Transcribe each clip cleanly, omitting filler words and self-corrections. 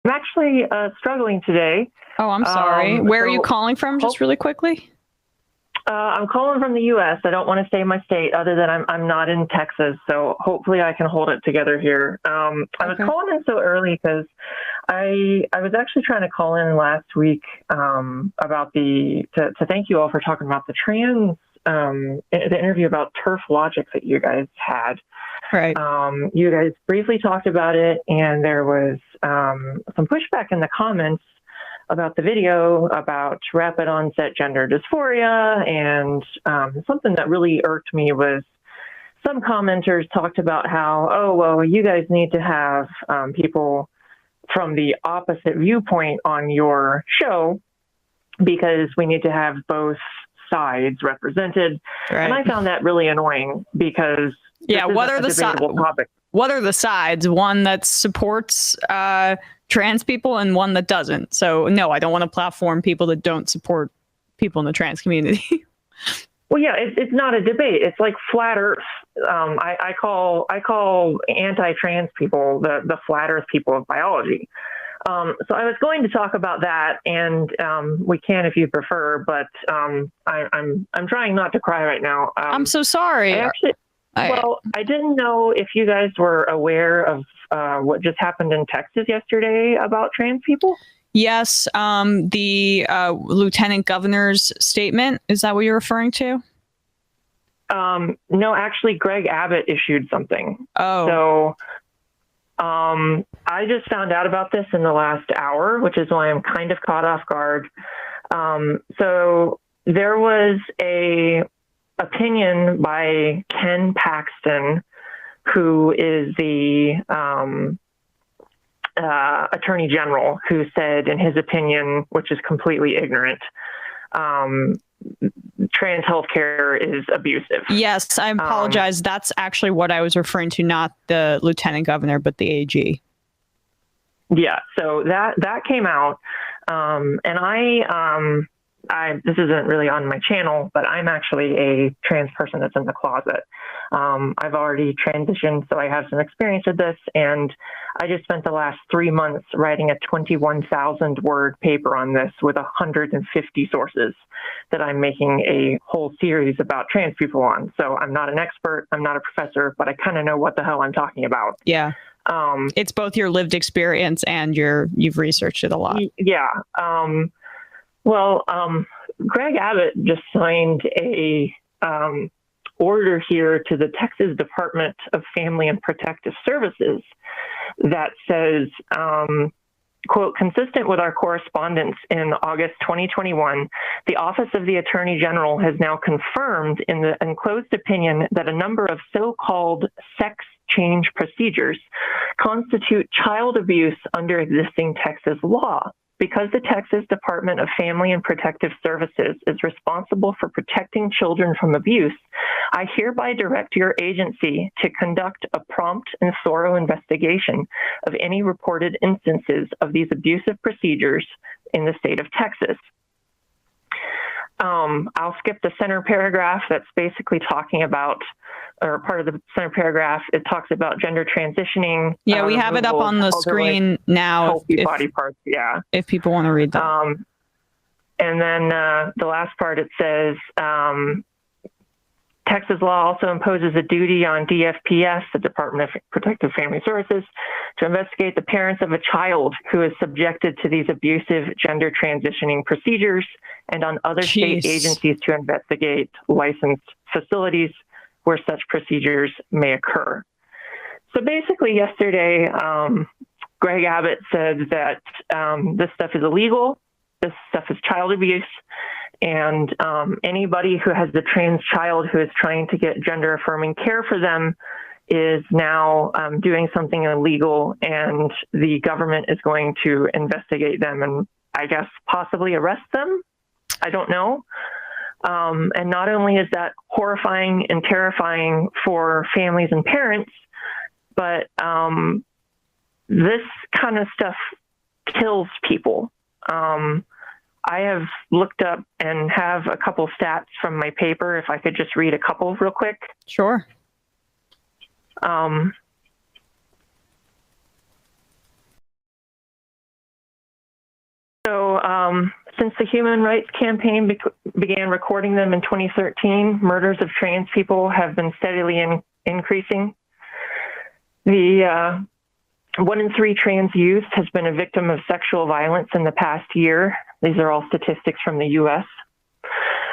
I'm actually struggling today. Oh, I'm sorry. Where are you calling from, just really quickly? I'm calling from the U.S. I don't want to say my state, other than I'm not in Texas, so hopefully I can hold it together here. I was calling in so early because I was actually trying to call in last week about to thank you all for talking about the the interview about turf logic that you guys had. Right. You guys briefly talked about it, and there was some pushback in the comments about the video about rapid onset gender dysphoria, and something that really irked me was some commenters talked about how, oh, well, you guys need to have people from the opposite viewpoint on your show because we need to have both sides represented. Right. And I found that really annoying because what are the sides? One that supports trans people and one that doesn't. So no, I don't want to platform people that don't support people in the trans community. Well, yeah, it's not a debate. It's like flat Earth. I call anti-trans people the flat Earth people of biology. So I was going to talk about that, and we can if you prefer, but I'm trying not to cry right now. I'm so sorry. I didn't know if you guys were aware of what just happened in Texas yesterday about trans people. Yes, the Lieutenant Governor's statement. Is that what you're referring to? No, actually, Greg Abbott issued something. Oh. So I just found out about this in the last hour, which is why I'm kind of caught off guard. So there was a opinion by Ken Paxton, who is the Attorney General, who said, in his opinion, which is completely ignorant, trans healthcare is abusive. Yes, I apologize. That's actually what I was referring to, not the Lieutenant Governor, but the AG. Yeah, so that came out, and this isn't really on my channel, but I'm actually a trans person that's in the closet. I've already transitioned, so I have some experience with this, and I just spent the last 3 months writing a 21,000 word paper on this with 150 sources that I'm making a whole series about trans people on. So I'm not an expert, I'm not a professor, but I kind of know what the hell I'm talking about. Yeah. It's both your lived experience and you've researched it a lot. Yeah. Greg Abbott just signed a order here to the Texas Department of Family and Protective Services that says, quote, consistent with our correspondence in August 2021, the Office of the Attorney General has now confirmed in the enclosed opinion that a number of so-called sex change procedures constitute child abuse under existing Texas law. Because the Texas Department of Family and Protective Services is responsible for protecting children from abuse, I hereby direct your agency to conduct a prompt and thorough investigation of any reported instances of these abusive procedures in the state of Texas. I'll skip the center paragraph that's basically talking about, or part of the center paragraph, it talks about gender transitioning. Yeah, we have it up on the screen now. Healthy body parts, yeah. If people want to read that. And then the last part, it says, Texas law also imposes a duty on DFPS, the Department of Protective Family Services, to investigate the parents of a child who is subjected to these abusive gender transitioning procedures, and on other state agencies to investigate licensed facilities where such procedures may occur. So basically yesterday, Greg Abbott said that this stuff is illegal, this stuff is child abuse, and anybody who has a trans child who is trying to get gender affirming care for them is now doing something illegal, and the government is going to investigate them and I guess possibly arrest them. I don't know. And not only is that horrifying and terrifying for families and parents, but this kind of stuff kills people. I have looked up and have a couple stats from my paper, if I could just read a couple real quick. Sure. Since the Human Rights Campaign began recording them in 2013, murders of trans people have been steadily increasing. The 1 in 3 trans youth has been a victim of sexual violence in the past year. These are all statistics from the U.S.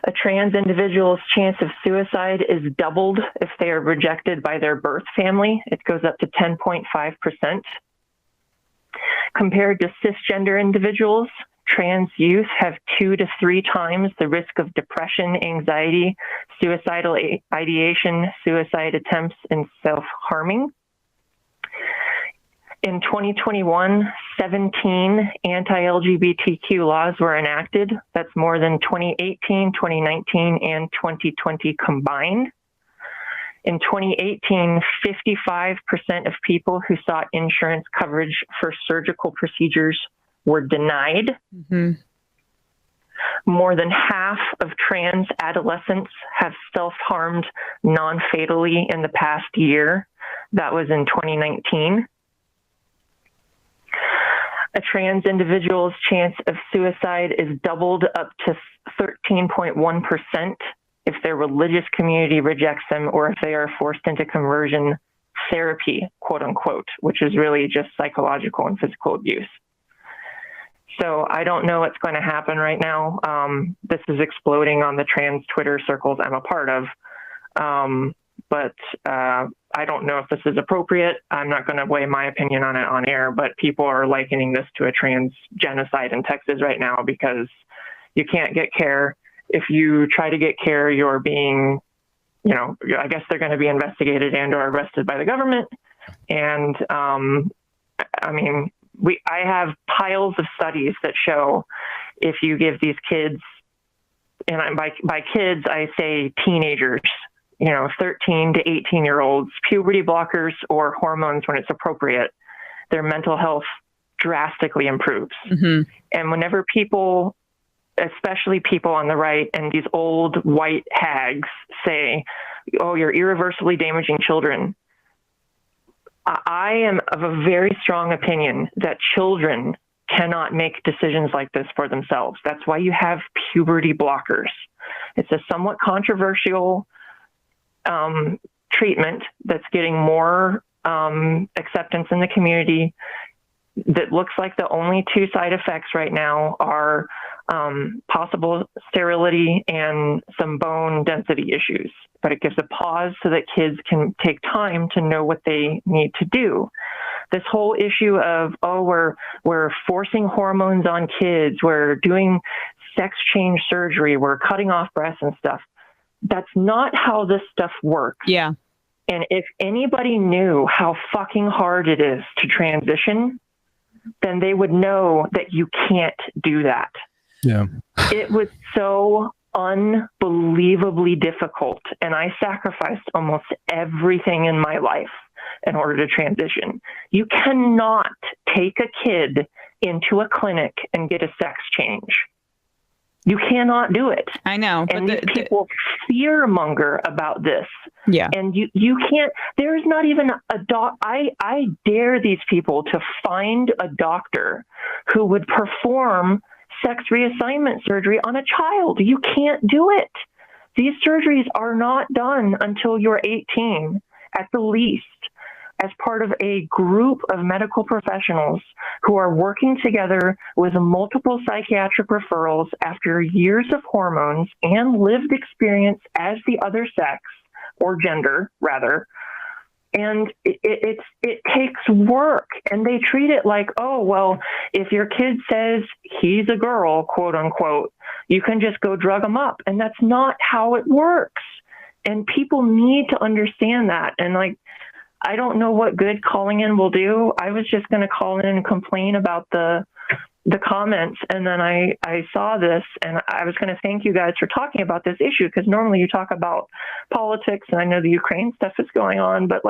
A trans individual's chance of suicide is doubled if they are rejected by their birth family. It goes up to 10.5%. Compared to cisgender individuals, trans youth have 2 to 3 times the risk of depression, anxiety, suicidal ideation, suicide attempts, and self-harming. In 2021, 17 anti-LGBTQ laws were enacted. That's more than 2018, 2019, and 2020 combined. In 2018, 55% of people who sought insurance coverage for surgical procedures were denied. Mm-hmm. More than half of trans adolescents have self-harmed non-fatally in the past year. That was in 2019. A trans individual's chance of suicide is doubled up to 13.1% if their religious community rejects them or if they are forced into conversion therapy, quote unquote, which is really just psychological and physical abuse. So I don't know what's going to happen right now. This is exploding on the trans Twitter circles I'm a part of. But I don't know if this is appropriate. I'm not going to weigh my opinion on it on air, but people are likening this to a trans genocide in Texas right now because you can't get care. If you try to get care, you're being, I guess they're going to be investigated and or arrested by the government. And I have piles of studies that show if you give these kids, and by kids, I say teenagers, 13 to 18-year-olds, puberty blockers or hormones when it's appropriate, their mental health drastically improves. Mm-hmm. And whenever people, especially people on the right and these old white hags say, oh, you're irreversibly damaging children, I am of a very strong opinion that children cannot make decisions like this for themselves. That's why you have puberty blockers. It's a somewhat controversial treatment that's getting more acceptance in the community. That looks like the only 2 side effects right now are possible sterility and some bone density issues. But it gives a pause so that kids can take time to know what they need to do. This whole issue of, we're forcing hormones on kids, we're doing sex change surgery, we're cutting off breasts and stuff. That's not how this stuff works. Yeah. And if anybody knew how fucking hard it is to transition, then they would know that you can't do that. Yeah. It was so unbelievably difficult. And I sacrificed almost everything in my life in order to transition. You cannot take a kid into a clinic and get a sex change. You cannot do it. I know. And these people fearmonger about this. Yeah. And you can't, there's not even a I dare these people to find a doctor who would perform sex reassignment surgery on a child. You can't do it. These surgeries are not done until you're 18 at the least, as part of a group of medical professionals who are working together with multiple psychiatric referrals after years of hormones and lived experience as the other sex, or gender, rather. And it takes work, and they treat it like, oh, well, if your kid says he's a girl, quote unquote, you can just go drug him up. And that's not how it works. And people need to understand that. And I don't know what good calling in will do. I was just going to call in and complain about the comments. And then I saw this, and I was going to thank you guys for talking about this issue, because normally you talk about politics, and I know the Ukraine stuff is going on, but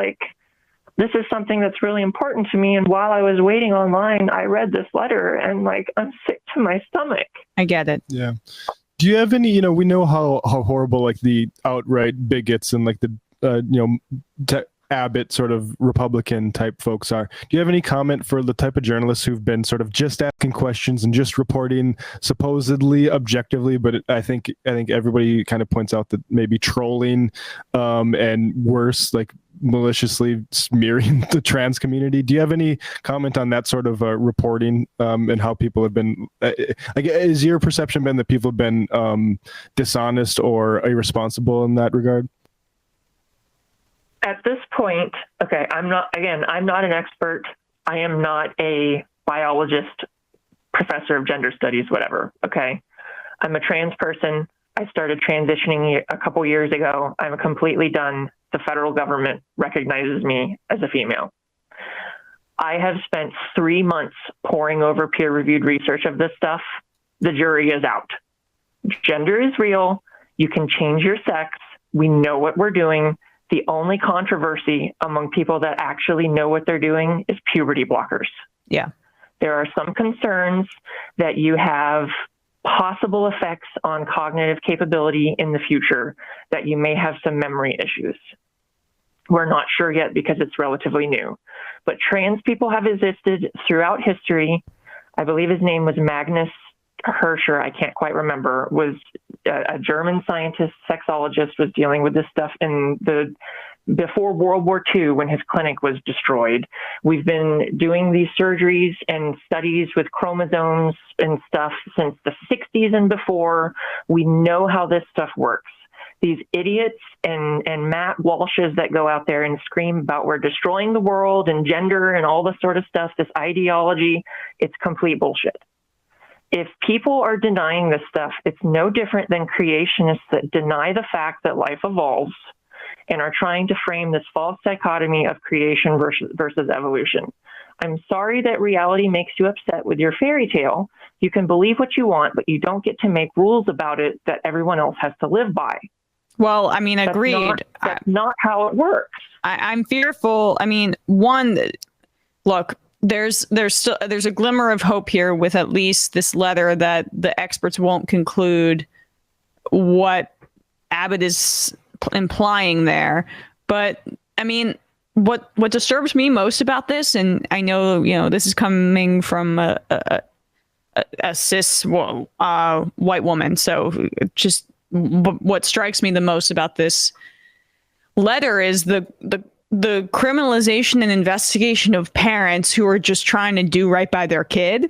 this is something that's really important to me. And while I was waiting online, I read this letter, and I'm sick to my stomach. I get it. Yeah. Do you have any, we know how horrible the outright bigots and Abbott sort of Republican type folks are. Do you have any comment for the type of journalists who've been sort of just asking questions and just reporting supposedly objectively, but I think everybody kind of points out that maybe trolling and worse, like maliciously smearing the trans community. Do you have any comment on that sort of reporting and how people have been, is your perception been that people have been dishonest or irresponsible in that regard? At this point, okay, I'm not an expert. I am not a biologist, professor of gender studies, whatever, okay? I'm a trans person. I started transitioning a couple years ago. I'm completely done. The federal government recognizes me as a female. I have spent 3 months poring over peer-reviewed research of this stuff. The jury is out. Gender is real. You can change your sex. We know what we're doing. The only controversy among people that actually know what they're doing is puberty blockers. Yeah. There are some concerns that you have possible effects on cognitive capability in the future, that you may have some memory issues. We're not sure yet because it's relatively new. But trans people have existed throughout history. I believe his name was Magnus Hirscher, I can't quite remember, was a German scientist, sexologist, was dealing with this stuff before World War II when his clinic was destroyed. We've been doing these surgeries and studies with chromosomes and stuff since the 60s and before. We know how this stuff works. These idiots and Matt Walshes that go out there and scream about we're destroying the world and gender and all this sort of stuff, this ideology, it's complete bullshit. If people are denying this stuff, it's no different than creationists that deny the fact that life evolves and are trying to frame this false dichotomy of creation versus evolution. I'm sorry that reality makes you upset with your fairy tale. You can believe what you want, but you don't get to make rules about it that everyone else has to live by. Well, I mean, agreed. That's not how it works. I'm fearful. I mean, look, there's a glimmer of hope here with at least this letter that the experts won't conclude what Abbott is implying there. But I mean, what disturbs me most about this, and I know, this is coming from a cis white woman, so just what strikes me the most about this letter is the criminalization and investigation of parents who are just trying to do right by their kid,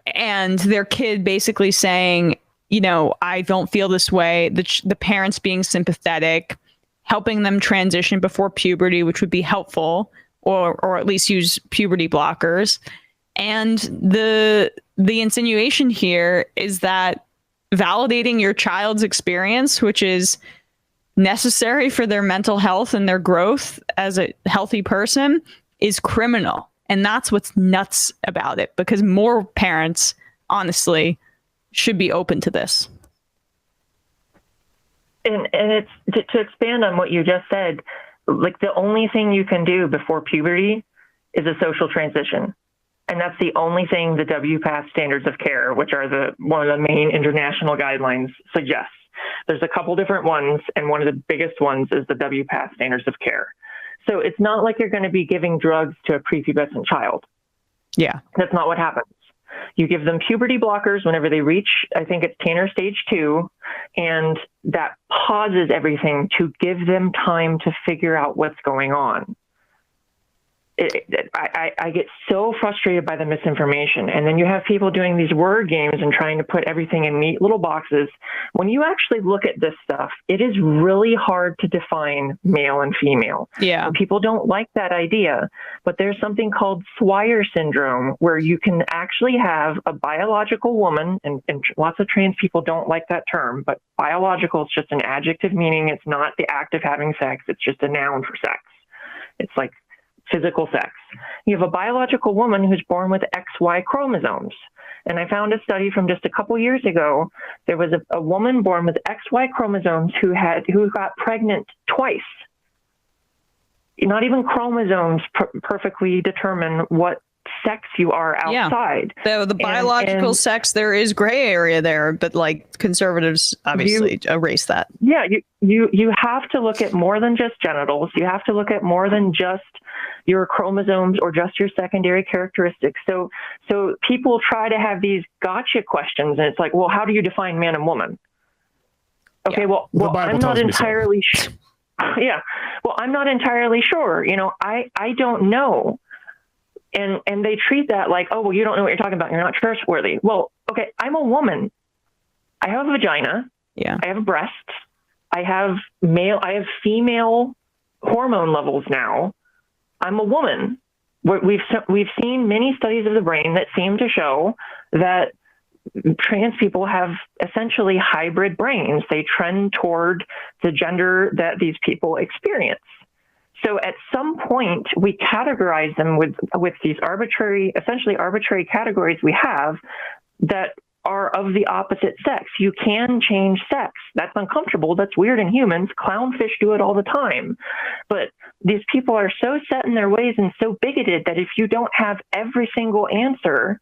and their kid basically saying, I don't feel this way. The parents being sympathetic, helping them transition before puberty, which would be helpful, or at least use puberty blockers. And the insinuation here is that validating your child's experience, which is necessary for their mental health and their growth as a healthy person, is criminal. And that's what's nuts about it, because more parents, honestly, should be open to this. And it's to expand on what you just said, like the only thing you can do before puberty is a social transition. And that's the only thing the WPATH standards of care, which are one of the main international guidelines, suggests. There's a couple different ones, and one of the biggest ones is the WPATH standards of care. So it's not like you're going to be giving drugs to a prepubescent child. Yeah. That's not what happens. You give them puberty blockers whenever they reach, I think it's Tanner stage 2, and that pauses everything to give them time to figure out what's going on. I get so frustrated by the misinformation. And then you have people doing these word games and trying to put everything in neat little boxes. When you actually look at this stuff, it is really hard to define male and female. Yeah. And people don't like that idea, but there's something called Swyer syndrome, where you can actually have a biological woman, and lots of trans people don't like that term, but biological is just an adjective meaning. It's not the act of having sex. It's just a noun for sex. It's like physical sex. You have a biological woman who's born with XY chromosomes. And I found a study from just a couple years ago. There was a woman born with XY chromosomes who got pregnant twice. Not even chromosomes perfectly determine what sex you are outside. Yeah. The biological sex, there is gray area there, but like conservatives obviously erase that. Yeah, you have to look at more than just genitals. You have to look at more than just your chromosomes or just your secondary characteristics. So people try to have these gotcha questions, and it's like, well, how do you define man and woman? Okay, well, I'm not entirely sure. Yeah, well, I'm not entirely sure. I don't know. And they treat that like, oh, well, you don't know what you're talking about. You're not trustworthy. Well, okay, I'm a woman. I have a vagina. Yeah. I have breasts. I have female hormone levels now. I'm a woman. We've seen many studies of the brain that seem to show that trans people have essentially hybrid brains. They trend toward the gender that these people experience. So at some point, we categorize them with these essentially arbitrary categories we have that are of the opposite sex. You can change sex. That's uncomfortable. That's weird in humans. Clownfish do it all the time. But these people are so set in their ways and so bigoted that if you don't have every single answer,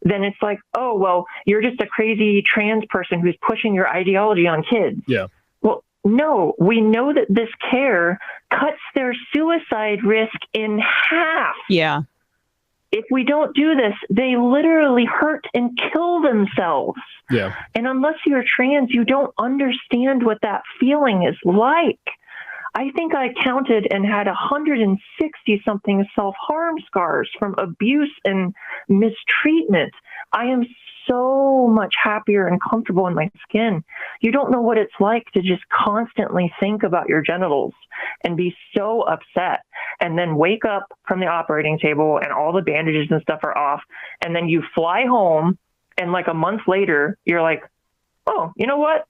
then it's like, oh, well, you're just a crazy trans person who's pushing your ideology on kids. Yeah. Well, no, we know that this care cuts their suicide risk in half. Yeah. If we don't do this, they literally hurt and kill themselves. Yeah. And unless you're trans, you don't understand what that feeling is like. I think I counted and had 160 something self-harm scars from abuse and mistreatment. I am so much happier and comfortable in my skin. You don't know what it's like to just constantly think about your genitals and be so upset, and then wake up from the operating table and all the bandages and stuff are off. And then you fly home, and like a month later, you're like, oh, you know what?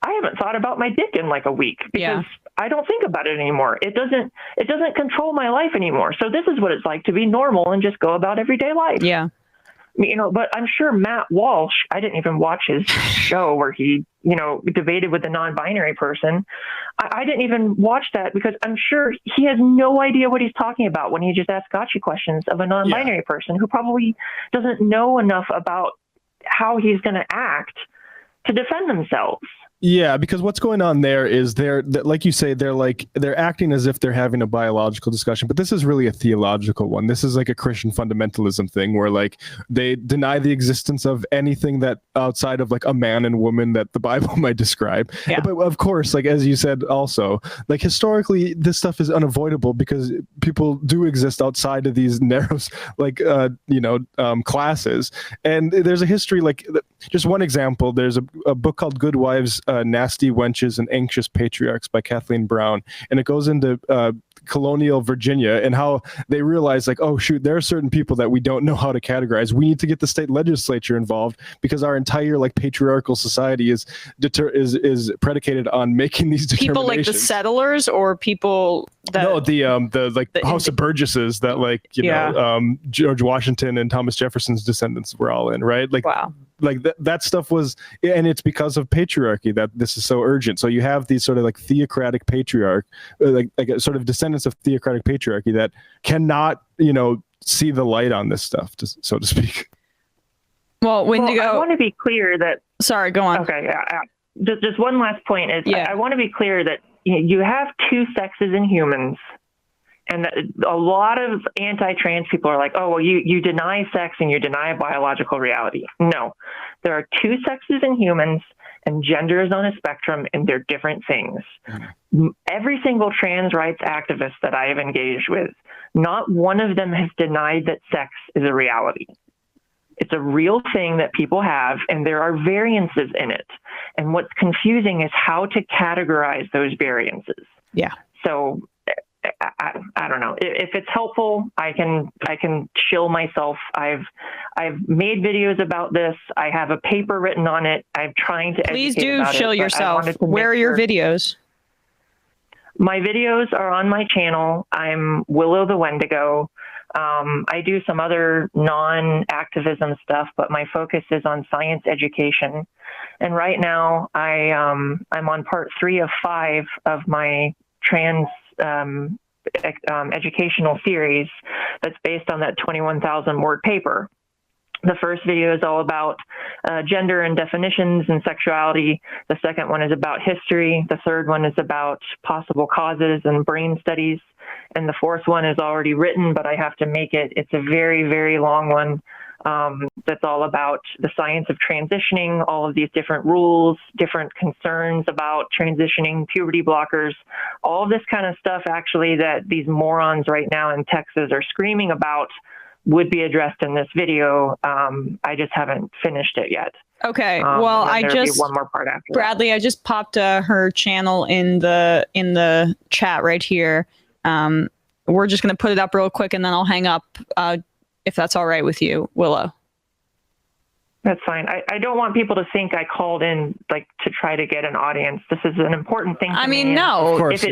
I haven't thought about my dick in like a week because I don't think about it anymore. It doesn't control my life anymore. So this is what it's like to be normal and just go about everyday life. Yeah. But I'm sure Matt Walsh, I didn't even watch his show where he, debated with a non-binary person. I didn't even watch that because I'm sure he has no idea what he's talking about when he just asks gotcha questions of a non-binary person who probably doesn't know enough about how he's going to act to defend themselves. Yeah, because what's going on there is like you say, they're acting as if they're having a biological discussion, but this is really a theological one. This is like a Christian fundamentalism thing where like they deny the existence of anything that outside of like a man and woman that the Bible might describe. Yeah. But of course, like as you said, also like historically, this stuff is unavoidable because people do exist outside of these narrow, like classes. And there's a history, like just one example. There's a book called Good Wives, Nasty Wenches and Anxious Patriarchs by Kathleen Brown. And it goes into colonial Virginia and how they realize like, oh shoot, there are certain people that we don't know how to categorize. We need to get the state legislature involved because our entire like patriarchal society is predicated on making these determinations. People like the settlers or people that the House of Burgesses that like, George Washington and Thomas Jefferson's descendants were all in, right? Like, wow. Like that stuff was, and it's because of patriarchy that this is so urgent. So you have these sort of like theocratic patriarch, like a sort of descendants of theocratic patriarchy that cannot, see the light on this stuff, so to speak. Well, Wendigo, I want to be clear that. Sorry, go on. Okay, just one last point is I want to be clear that you have two sexes in humans. And a lot of anti-trans people are like, oh, well, you deny sex and you deny a biological reality. No, there are two sexes in humans and gender is on a spectrum and they're different things. Mm-hmm. Every single trans rights activist that I have engaged with, not one of them has denied that sex is a reality. It's a real thing that people have, and there are variances in it. And what's confusing is how to categorize those variances. Yeah. So I don't know if it's helpful. I can chill myself. I've made videos about this. I have a paper written on it. I'm trying to please do chill yourself. Where are your videos? My videos are on my channel. I'm Willow the Wendigo. I do some other non-activism stuff, but my focus is on science education. And right now I'm on part 3 of 5 of my trans educational series that's based on that 21,000 word paper. The first video is all about gender and definitions and sexuality. The second one is about history. The third one is about possible causes and brain studies. And the fourth one is already written, but I have to make it. It's a very, very long one that's all about the science of transitioning, all of these different rules, different concerns about transitioning, puberty blockers, all of this kind of stuff actually that these morons right now in Texas are screaming about would be addressed in this video. I just haven't finished it yet. Okay. Well, I just one more part after Bradley, I just popped her channel in the chat right here. We're just going to put it up real quick and then I'll hang up if that's all right with you, Willow. That's fine. I don't want people to think I called in like to try to get an audience. This is an important thing. I mean, no. Of course, if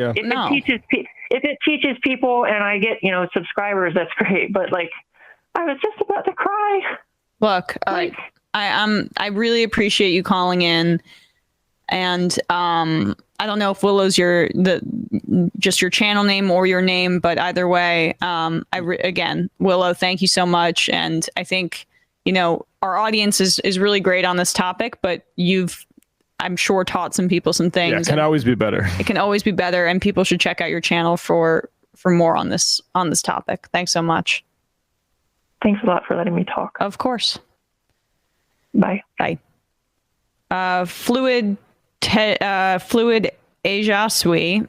it teaches people and I get subscribers, that's great. But like, I was just about to cry. Look, I really appreciate you calling in, and I don't know if Willow's just your channel name or your name, but either way, again, Willow, thank you so much, and I think our audience is really great on this topic, but I'm sure taught some people some things. Yeah, it can always be better. It can always be better, and people should check out your channel for more on this topic. Thanks so much. Thanks a lot for letting me talk. Of course. Bye. Bye. Fluid Ajaswi,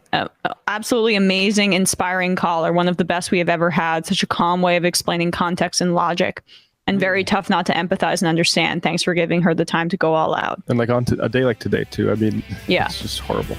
absolutely amazing, inspiring caller. One of the best we have ever had. Such a calm way of explaining context and logic, and very tough not to empathize and understand. Thanks for giving her the time to go all out. And like on a day like today too. I mean, yeah, it's just horrible.